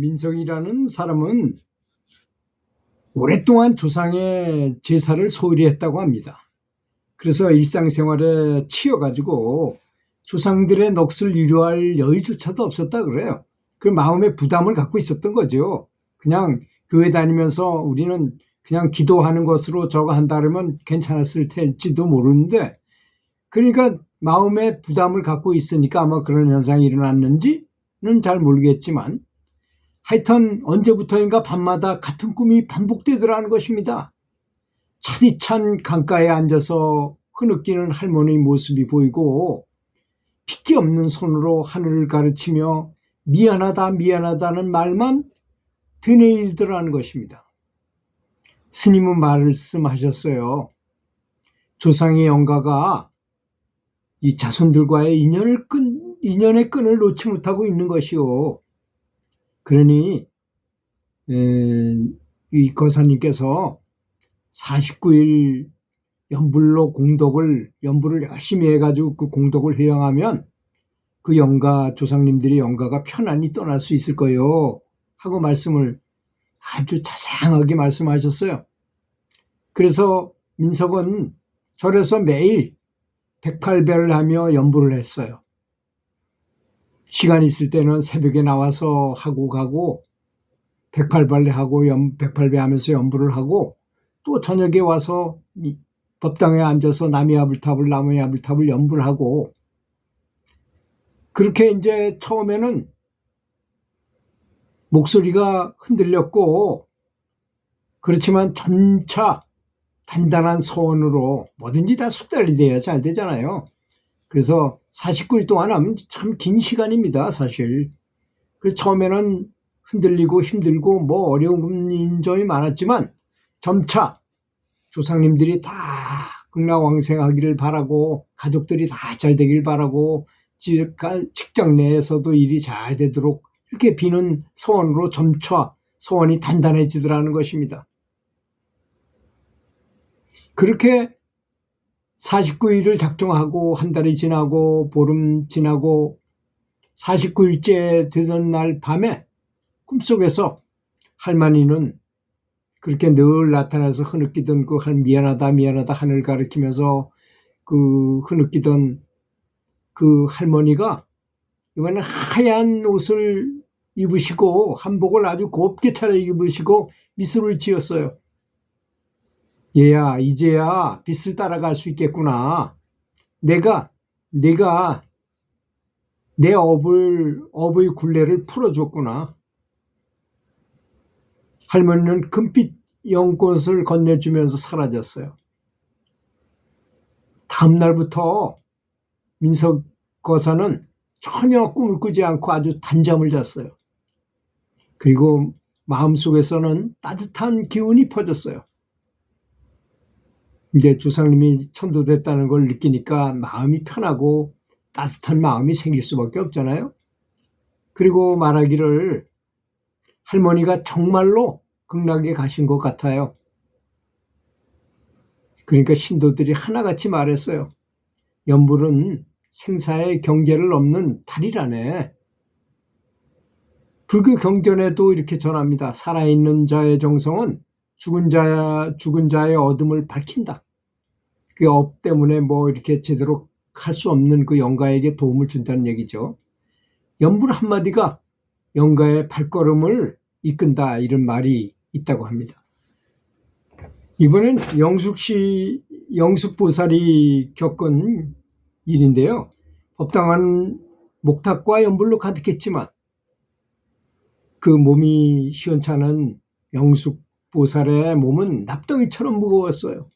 민석이라는 사람은 오랫동안 조상의 제사를 소홀히 했다고 합니다. 그래서 일상생활에 치여가지고 조상들의 넋을 위로할 여유조차도 없었다 그래요. 그 마음의 부담을 갖고 있었던 거죠. 그냥 교회 다니면서 우리는 그냥 기도하는 것으로 저거 한다 그러면 괜찮았을 텐지도 모르는데, 그러니까 마음의 부담을 갖고 있으니까 아마 그런 현상이 일어났는지는 잘 모르겠지만, 하여튼 언제부터인가 밤마다 같은 꿈이 반복되더라는 것입니다. 차디찬 강가에 앉아서 흐느끼는 할머니 모습이 보이고 핏기 없는 손으로 하늘을 가르치며 미안하다 미안하다는 말만 되뇌이더라는 것입니다. 스님은 말씀하셨어요. 조상의 영가가 이 자손들과의 인연의 끈을 놓지 못하고 있는 것이요. 그러니 이 거사님께서 49일 연불을 열심히 해가지고 그 공덕을 회영하면 그 조상님들의 영가가 편안히 떠날 수 있을 거요 하고 말씀을 아주 자세하게 말씀하셨어요. 그래서 민석은 절에서 매일 108배를 하며 연불을 했어요. 시간 있을 때는 새벽에 나와서 하고 가고 108배 하고 108배 하면서 연불을 하고 또 저녁에 와서 법당에 앉아서 나무야불탑을 연불하고, 그렇게 이제 처음에는 목소리가 흔들렸고, 그렇지만 점차 단단한 소원으로 뭐든지 다 숙달이 돼야 잘 되잖아요. 그래서 49일 동안 하면 참 긴 시간입니다, 사실. 그래서 처음에는 흔들리고 힘들고 뭐 어려운 점이 많았지만 점차 조상님들이 다 극락왕생하기를 바라고, 가족들이 다 잘 되길 바라고, 직장 내에서도 일이 잘 되도록 이렇게 비는 소원으로 점차 소원이 단단해지더라는 것입니다. 그렇게 49일을 작정하고 한 달이 지나고 보름 지나고 49일째 되던 날 밤에 꿈속에서 할머니는 그렇게 늘 나타나서 흐느끼던 미안하다 하늘 가리키면서 그 흐느끼던 그 할머니가 이번엔 하얀 옷을 입으시고 한복을 아주 곱게 차려입으시고 미소를 지었어요. 얘야, 이제야 빛을 따라갈 수 있겠구나. 내가 내 업의 굴레를 풀어줬구나. 할머니는 금빛 연꽃을 건네주면서 사라졌어요. 다음 날부터 민석 거사는 전혀 꿈을 꾸지 않고 아주 단잠을 잤어요. 그리고 마음속에서는 따뜻한 기운이 퍼졌어요. 이제 조상님이 천도됐다는 걸 느끼니까 마음이 편하고 따뜻한 마음이 생길 수밖에 없잖아요. 그리고 말하기를 할머니가 정말로 극락에 가신 것 같아요. 그러니까 신도들이 하나같이 말했어요. 연불은 생사의 경계를 넘는 달이라네. 불교 경전에도 이렇게 전합니다. 살아있는 자의 정성은 죽은 자의 어둠을 밝힌다. 그 업 때문에 뭐 이렇게 제대로 할 수 없는 그 영가에게 도움을 준다는 얘기죠. 연불 한마디가 영가의 발걸음을 이끈다, 이런 말이 있다고 합니다. 이번엔 영숙보살이 겪은 일인데요. 법당은 목탁과 연불로 가득했지만 그 몸이 시원찮은 영숙보살의 몸은 납덩이처럼 무거웠어요.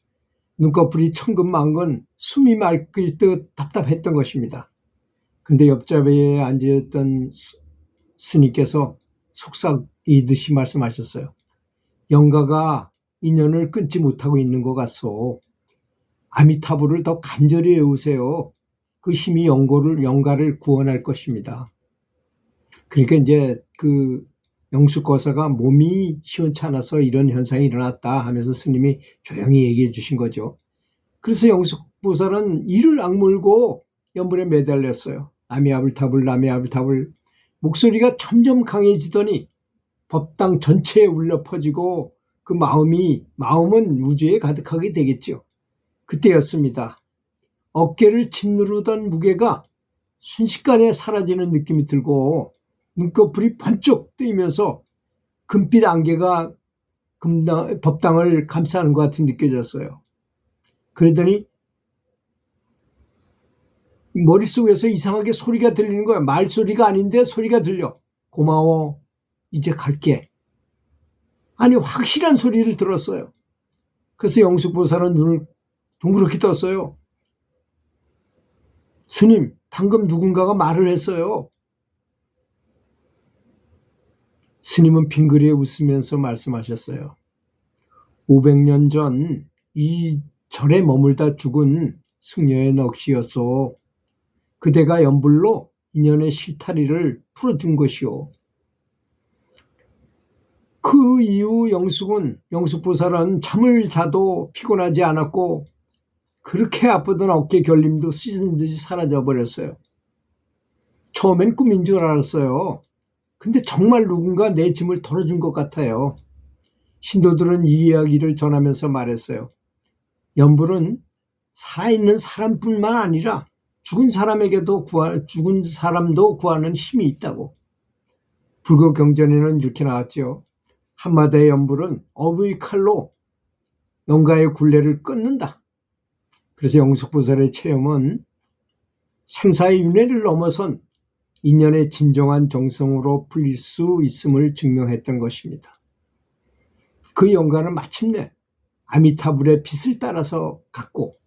눈꺼풀이 천근만근 숨이 막힐 듯 답답했던 것입니다. 그런데 옆자리에 앉아있던 스님께서 속삭이듯이 말씀하셨어요. 영가가 인연을 끊지 못하고 있는 것 같소. 아미타불을 더 간절히 외우세요. 그 힘이 영가를 구원할 것입니다. 그러니까 이제 그 영숙거사가 몸이 시원찮아서 이런 현상이 일어났다 하면서 스님이 조용히 얘기해 주신 거죠. 그래서 영숙보살은 이를 악물고 연불에 매달렸어요. 나미아불탑을 목소리가 점점 강해지더니 법당 전체에 울려 퍼지고 그 마음은 우주에 가득하게 되겠죠. 그때였습니다. 어깨를 짓누르던 무게가 순식간에 사라지는 느낌이 들고 눈꺼풀이 번쩍 뜨이면서 금빛 안개가 법당을 감싸는 것 같이 느껴졌어요. 그러더니 머릿속에서 이상하게 소리가 들리는 거야. 말소리가 아닌데 소리가 들려. 고마워. 이제 갈게. 아니 확실한 소리를 들었어요. 그래서 영숙보살은 눈을 동그랗게 떴어요. 스님, 방금 누군가가 말을 했어요. 스님은 빙그레 웃으면서 말씀하셨어요. 500년 전 이 절에 머물다 죽은 승려의 넋이었소. 그대가 연불로 인연의 실타리를 풀어준 것이오. 그 이후 영숙보살은 잠을 자도 피곤하지 않았고 그렇게 아프던 어깨 결림도 씻은 듯이 사라져 버렸어요. 처음엔 꿈인 줄 알았어요. 근데 정말 누군가 내 짐을 덜어준 것 같아요. 신도들은 이 이야기를 전하면서 말했어요. 연불은 살아있는 사람뿐만 아니라 죽은 사람도 구하는 힘이 있다고. 불교 경전에는 이렇게 나왔죠. 한마디의 연불은 어부의 칼로 영가의 굴레를 끊는다. 그래서 영숙보살의 체험은 생사의 윤회를 넘어선 인연의 진정한 정성으로 풀릴 수 있음을 증명했던 것입니다. 그 영가는 마침내 아미타불의 빛을 따라서 갔고,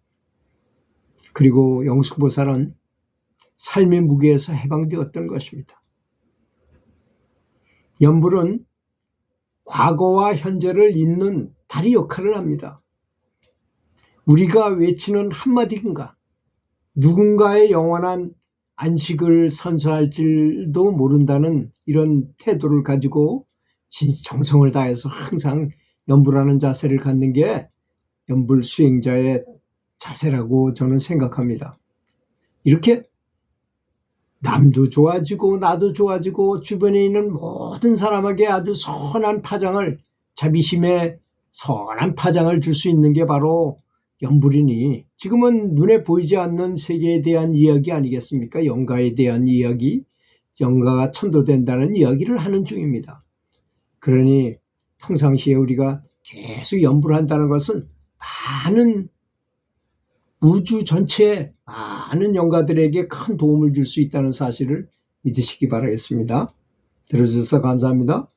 그리고 영숙보살은 삶의 무게에서 해방되었던 것입니다. 연불은 과거와 현재를 잇는 다리 역할을 합니다. 우리가 외치는 한마디인가, 누군가의 영원한 안식을 선사할지도 모른다는 이런 태도를 가지고 정성을 다해서 항상 연불하는 자세를 갖는 게 연불 수행자의 자세라고 저는 생각합니다. 이렇게 남도 좋아지고 나도 좋아지고 주변에 있는 모든 사람에게 아주 자비심의 선한 파장을 줄 수 있는 게 바로 연불이니, 지금은 눈에 보이지 않는 세계에 대한 이야기 아니겠습니까? 영가에 대한 이야기, 영가가 천도된다는 이야기를 하는 중입니다. 그러니 평상시에 우리가 계속 연불한다는 것은 많은 우주 전체에 많은 영가들에게 큰 도움을 줄 수 있다는 사실을 믿으시기 바라겠습니다. 들어주셔서 감사합니다.